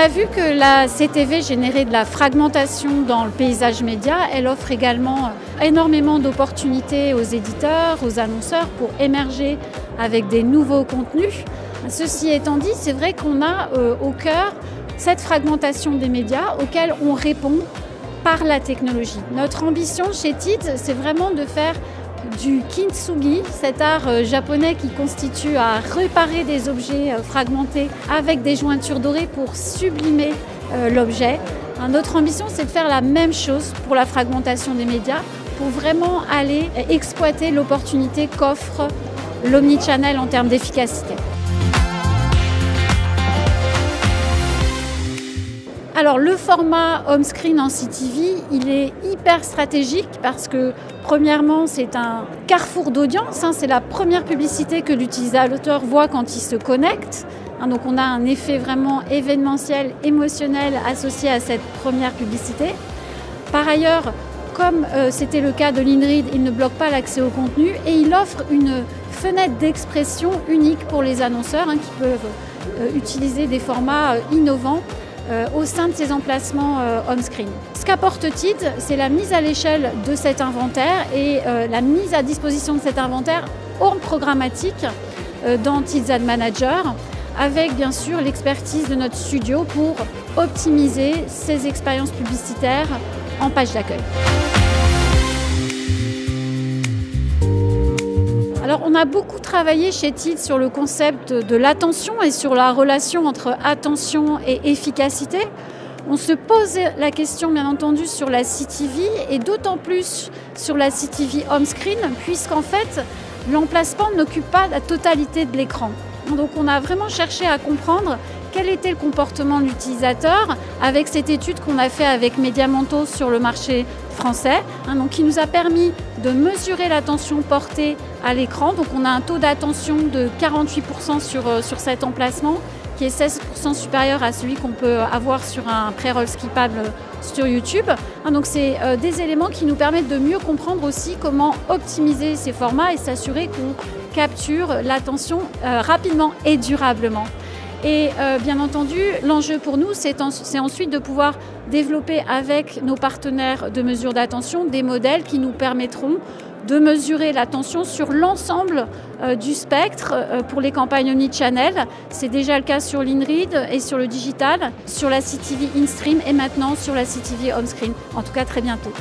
a vu que la CTV générait de la fragmentation dans le paysage média. Elle offre également énormément d'opportunités aux éditeurs, aux annonceurs pour émerger avec des nouveaux contenus. Ceci étant dit, c'est vrai qu'on a au cœur cette fragmentation des médias auquel on répond par la technologie. Notre ambition chez Teads, c'est vraiment de faire du kintsugi, cet art japonais qui constitue à réparer des objets fragmentés avec des jointures dorées pour sublimer l'objet. Notre ambition, c'est de faire la même chose pour la fragmentation des médias, pour vraiment aller exploiter l'opportunité qu'offre l'omnichannel en termes d'efficacité. Alors le format home screen en CTV, il est hyper stratégique parce que premièrement c'est un carrefour d'audience, c'est la première publicité que l'utilisateur voit quand il se connecte. Donc on a un effet vraiment événementiel, émotionnel associé à cette première publicité. Par ailleurs, comme c'était le cas de l'INRID, il ne bloque pas l'accès au contenu et il offre une fenêtre d'expression unique pour les annonceurs qui peuvent utiliser des formats innovants au sein de ces emplacements on-screen. Ce qu'apporte Teads, c'est la mise à l'échelle de cet inventaire et la mise à disposition de cet inventaire hors programmatique dans Teads Ad Manager, avec bien sûr l'expertise de notre studio pour optimiser ces expériences publicitaires en page d'accueil. Alors, on a beaucoup travaillé chez Teads sur le concept de l'attention et sur la relation entre attention et efficacité. On se pose la question, bien entendu, sur la CTV et d'autant plus sur la CTV home screen, puisqu'en fait, l'emplacement n'occupe pas la totalité de l'écran. Donc, on a vraiment cherché à comprendre quel était le comportement de l'utilisateur avec cette étude qu'on a fait avec Mediamonto sur le marché français, qui nous a permis de mesurer l'attention portée à l'écran. Donc on a un taux d'attention de 48% sur cet emplacement, qui est 16% supérieur à celui qu'on peut avoir sur un pré-roll skippable sur YouTube. Donc c'est des éléments qui nous permettent de mieux comprendre aussi comment optimiser ces formats et s'assurer qu'on capture l'attention rapidement et durablement. Et bien entendu, l'enjeu pour nous, c'est ensuite de pouvoir développer avec nos partenaires de mesure d'attention des modèles qui nous permettront de mesurer l'attention sur l'ensemble du spectre pour les campagnes omnichannel. C'est déjà le cas sur l'INRID et sur le digital, sur la CTV in-stream et maintenant sur la CTV home screen. En tout cas, très bientôt.